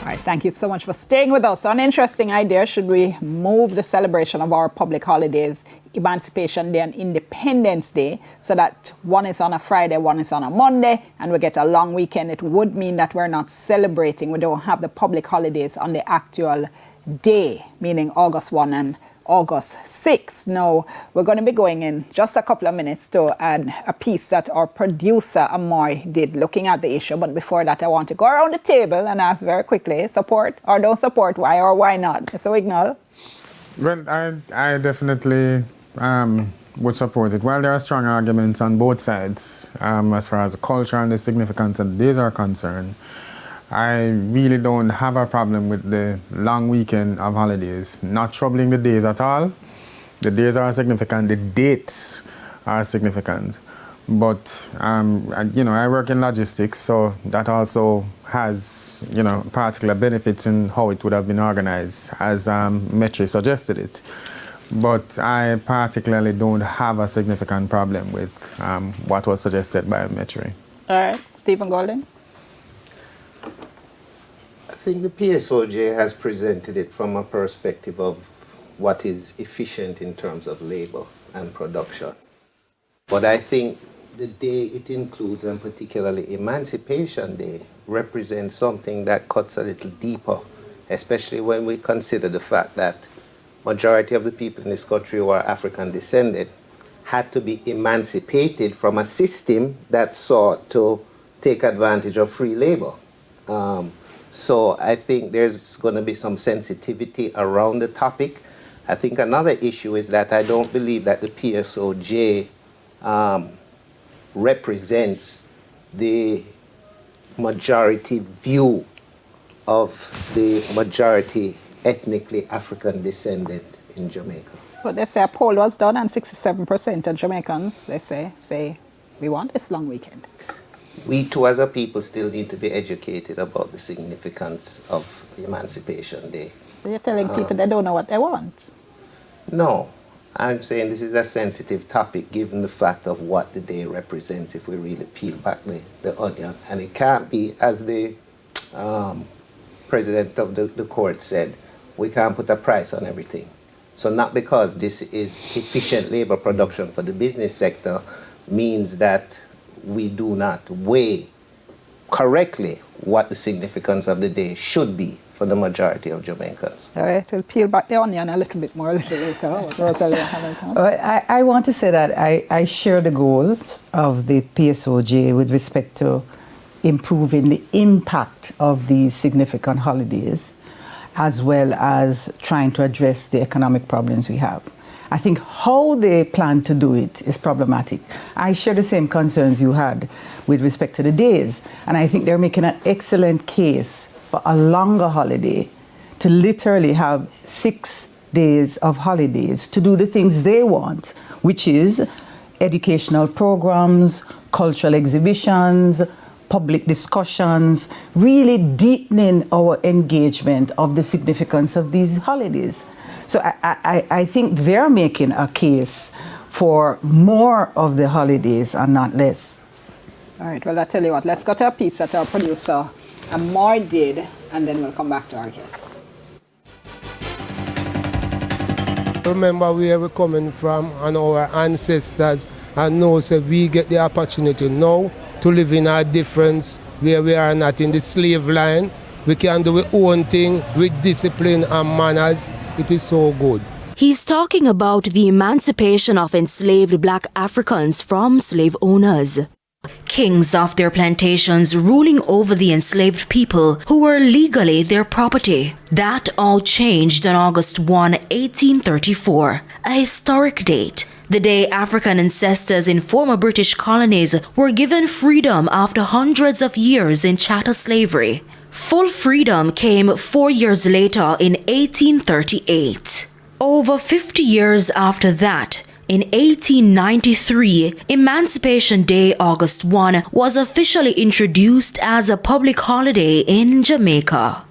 right, thank you so much for staying with us. So an interesting idea, should we move the celebration of our public holidays, Emancipation Day and Independence Day, so that one is on a Friday, one is on a Monday, and we get a long weekend? It would mean that we're not celebrating, we don't have the public holidays on the actual day, meaning August 1 and August 6. Now, we're going to be going in just a couple of minutes to add a piece that our producer, Amoy, did looking at the issue. But before that, I want to go around the table and ask very quickly, support or don't support, why or why not? So, Ignal? Well, I definitely would support it. While there are strong arguments on both sides as far as the culture and the significance of the days are concerned, I really don't have a problem with the long weekend of holidays. Not troubling the days at all. The days are significant, the dates are significant. But, I work in logistics, so that also has, particular benefits in how it would have been organized, as Metri suggested it. But I particularly don't have a significant problem with what was suggested by Metri. All right, Stephen Golden? I think the PSOJ has presented it from a perspective of what is efficient in terms of labor and production. But I think the day it includes, and particularly Emancipation Day, represents something that cuts a little deeper, especially when we consider the fact that majority of the people in this country who are African descended had to be emancipated from a system that sought to take advantage of free labor. So I think there's going to be some sensitivity around the topic. I think another issue is that I don't believe that the PSOJ represents the majority view of the majority ethnically African descendant in Jamaica. But they say a poll was done and 67% of Jamaicans, they say we want this long weekend. We too as a people still need to be educated about the significance of Emancipation Day. So you're telling people they don't know what they want? No, I'm saying this is a sensitive topic given the fact of what the day represents if we really peel back the onion. And it can't be, as the president of the court said, we can't put a price on everything. So not because this is efficient labor production for the business sector means that we do not weigh correctly what the significance of the day should be for the majority of Jamaicans. All right, we'll peel back the onion a little bit more a little later. Rosalie Hamilton. I want to say that I share the goals of the PSOJ with respect to improving the impact of these significant holidays, as well as trying to address the economic problems we have. I think how they plan to do it is problematic. I share the same concerns you had with respect to the days, and I think they're making an excellent case for a longer holiday, to literally have 6 days of holidays to do the things they want, which is educational programs, cultural exhibitions, public discussions, really deepening our engagement of the significance of these holidays. So I think they're making a case for more of the holidays and not less. All right, well, I tell you what, let's go to a piece that our producer Amar did, and then we'll come back to our guests. Remember where we're coming from and our ancestors, and know that we get the opportunity now to live in our difference where we are not in the slave line. We can do our own thing with discipline and manners. It is so good. He's talking about the emancipation of enslaved black Africans from slave owners. Kings of their plantations ruling over the enslaved people who were legally their property. That all changed on August 1, 1834, a historic date. The day African ancestors in former British colonies were given freedom after hundreds of years in chattel slavery. Full freedom came 4 years later in 1838. Over 50 years after that, in 1893, Emancipation Day, August 1, was officially introduced as a public holiday in Jamaica.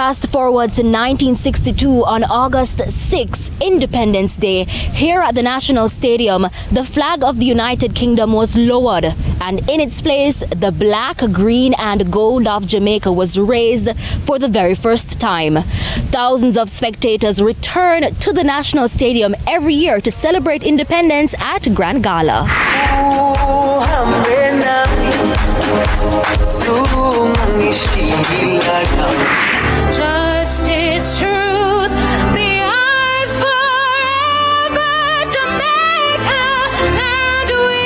Fast forward to 1962 on August 6, Independence Day. Here at the National Stadium, the flag of the United Kingdom was lowered, and in its place, the black, green, and gold of Jamaica was raised for the very first time. Thousands of spectators return to the National Stadium every year to celebrate independence at Grand Gala. Justice, truth, be ours forever, Jamaica, land we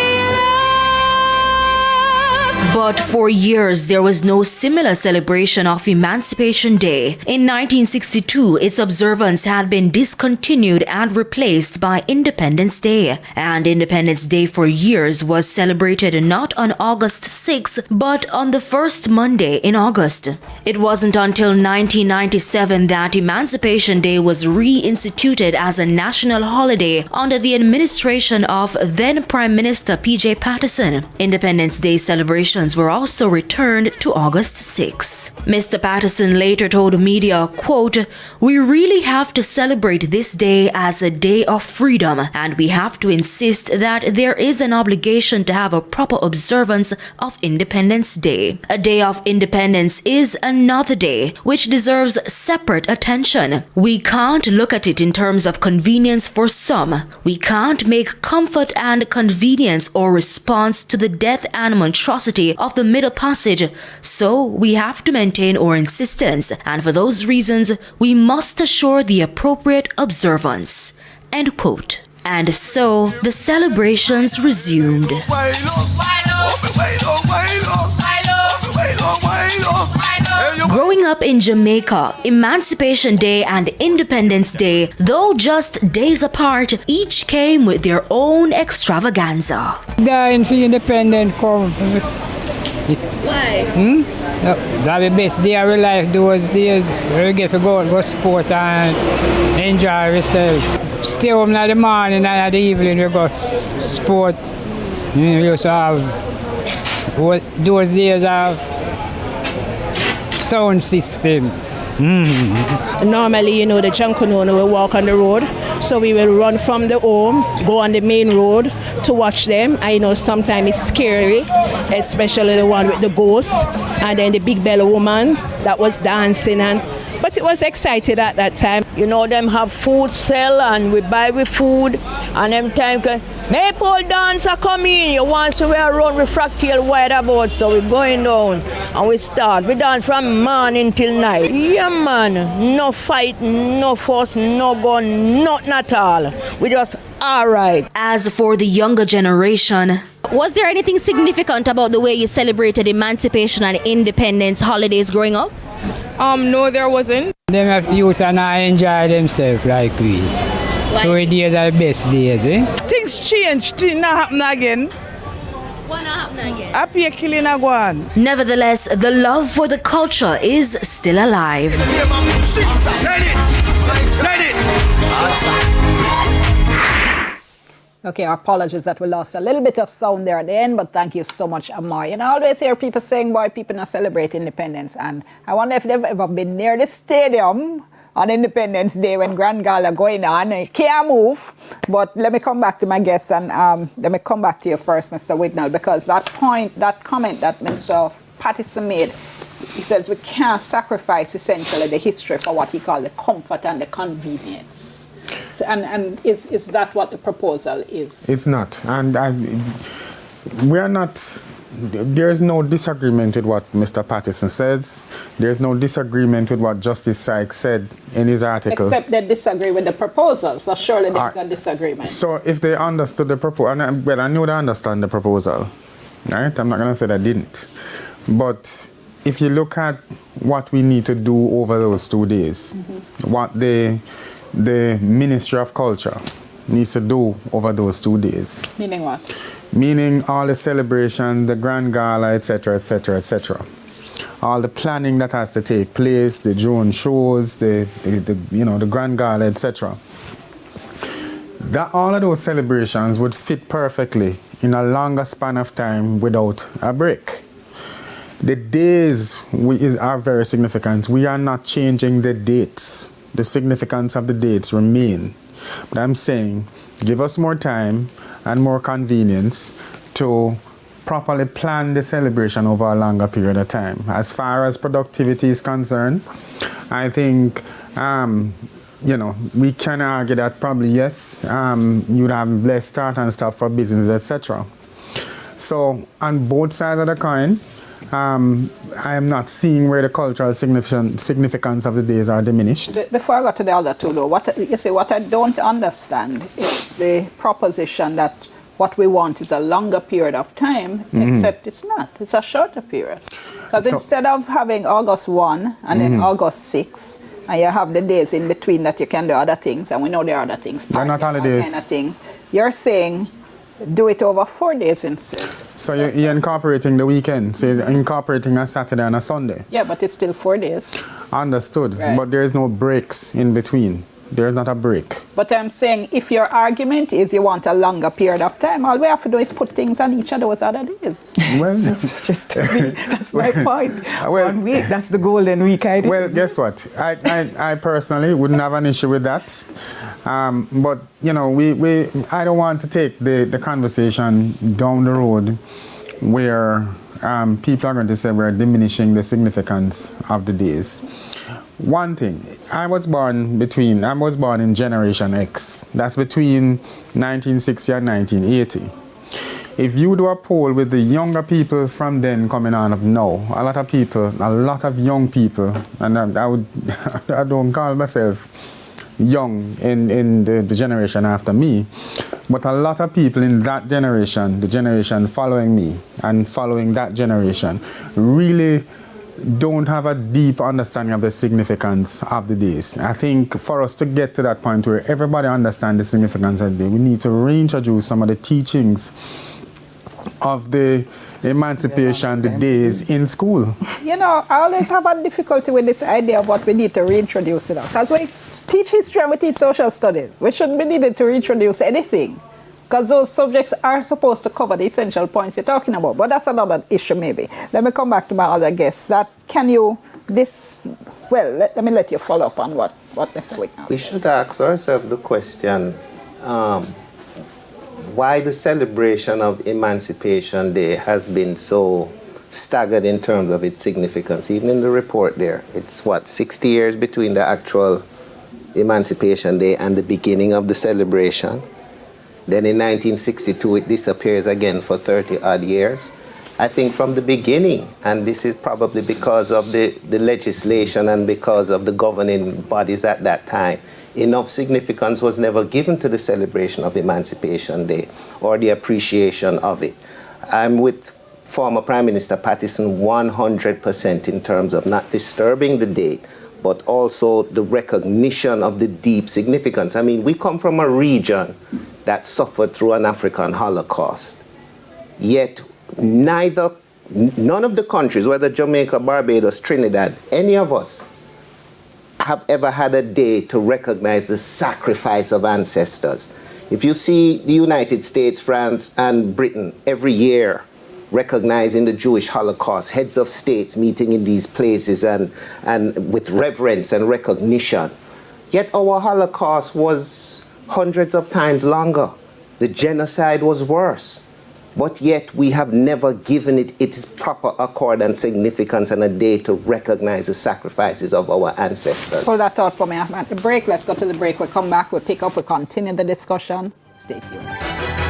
love. But for years, there was no similar celebration of Emancipation Day. In 1962, its observance had been discontinued and replaced by Independence Day. And Independence Day for years was celebrated not on August 6, but on the first Monday in August. It wasn't until 1997 that Emancipation Day was reinstituted as a national holiday under the administration of then Prime Minister P.J. Patterson. Independence Day celebrations were also returned to August 6. Mr. Patterson later told media, quote, "We really have to celebrate this day as a day of freedom, and we have to insist that there is an obligation to have a proper observance of Independence Day. A day of independence is another day which deserves separate attention. We can't look at it in terms of convenience for some. We can't make comfort and convenience or response to the death and monstrosity of the Middle Passage, so we have to maintain our insistence, and for those reasons, we must assure the appropriate observance." End quote. And so, the celebrations resumed. Growing up in Jamaica, Emancipation Day and Independence Day, though just days apart, each came with their own extravaganza. Dying for independent come. Why? That's the best day of our life. Those days we get to go sport and enjoy ourselves. Stay home in the morning and in the evening we go sport. We used to have those days of sound system. Normally, the Jankonono will walk on the road, so we will run from the home, go on the main road to watch them. I know sometimes it's scary, especially the one with the ghost, and then the big belly woman that was dancing, but it was excited at that time. Them have food sell and we buy with food, and them time Maple dancer come in, you want to wear around with fractal wide about, so we're going down and we start. We dance from morning till night. Yeah man, no fight, no fuss, no gun, nothing at all. We just alright. As for the younger generation, Was there anything significant about the way you celebrated emancipation and independence holidays growing up? No, there wasn't. Them have youth and I enjoy themselves like we. So the days are the best days, eh? Things change, things not happen again. What not happen again? Happy killing a one. Nevertheless, the love for the culture is still alive. Said it. Okay, our apologies that we lost a little bit of sound there at the end, but thank you so much, Amar. I always hear people saying why people not celebrate independence, and I wonder if they've ever been near the stadium on Independence Day when Grand Gala going on. It can't move, but let me come back to my guests, and let me come back to you first, Mr. Wignall, because that comment that Mr. Patterson made, he says we can't sacrifice essentially the history for what he called the comfort and the convenience. So, and is that what the proposal is? It's not. And we are not, there's no disagreement with what Mr. Patterson says. There's no disagreement with what Justice Sykes said in his article. Except they disagree with the proposal, so surely there's a disagreement. So if they understood the proposal, well, I know they understand the proposal, right? I'm not going to say they didn't. But if you look at what we need to do over those 2 days, what the Ministry of Culture needs to do over those 2 days. Meaning what? Meaning all the celebration, the Grand Gala, etc., etc., etc. All the planning that has to take place, the drone shows, the Grand Gala, etc. That all of those celebrations would fit perfectly in a longer span of time without a break. The days are very significant. We are not changing the dates. The significance of the dates remain. But I'm saying, give us more time and more convenience to properly plan the celebration over a longer period of time. As far as productivity is concerned, I think, we can argue that probably yes, you'd have less start and stop for business, etc. So on both sides of the coin, I am not seeing where the cultural significance of the days are diminished. Before I go to the other two, though, what I don't understand is the proposition that what we want is a longer period of time, except it's not. It's a shorter period. Because instead of having August 1 and then August 6, and you have the days in between that you can do other things, and we know there are other things. They're not holidays. Kind of things. You're saying do it over 4 days instead. So you're incorporating the weekend. So you're incorporating a Saturday and a Sunday. Yeah, but it's still 4 days. Understood. Right. But there is no breaks in between. There's not a break. But I'm saying if your argument is you want a longer period of time, all we have to do is put things on each of those other days. Well, that's my point. Well, 1 week, that's the golden week idea. Well, guess what? I personally wouldn't have an issue with that. But, I don't want to take the conversation down the road where people are going to say we're diminishing the significance of the days. One thing, I was born in Generation X. That's between 1960 and 1980. If you do a poll with the younger people from then coming on up now, a lot of young people, and I don't call myself young in the generation after me, but a lot of people in that generation, the generation following me and following that generation, really don't have a deep understanding of the significance of the days. I think for us to get to that point where everybody understands the significance of the day, we need to reintroduce some of the teachings of the emancipation, the days in school. I always have a difficulty with this idea of what we need to reintroduce it. Because we teach history and we teach social studies. We shouldn't be needed to reintroduce anything. Because those subjects are supposed to cover the essential points you're talking about. But that's another issue maybe. Let me come back to my other guests. Let me let you follow up on what Mr. Wicknell We should ask ourselves the question, why the celebration of Emancipation Day has been so staggered in terms of its significance. Even in the report there, it's 60 years between the actual Emancipation Day and the beginning of the celebration. Then in 1962, it disappears again for 30-odd years. I think from the beginning, and this is probably because of the legislation and because of the governing bodies at that time, enough significance was never given to the celebration of Emancipation Day or the appreciation of it. I'm with former Prime Minister Pattison 100% in terms of not disturbing the date, but also the recognition of the deep significance. I mean, we come from a region that suffered through an African Holocaust. Yet none of the countries, whether Jamaica, Barbados, Trinidad, any of us, have ever had a day to recognize the sacrifice of ancestors. If you see the United States, France, and Britain every year recognizing the Jewish Holocaust, heads of states meeting in these places and with reverence and recognition. Yet our Holocaust was hundreds of times longer. The genocide was worse. But yet we have never given it its proper accord and significance and a day to recognize the sacrifices of our ancestors. Hold that thought for me. At the break, let's go to the break. We'll come back, we'll pick up, we'll continue the discussion. Stay tuned.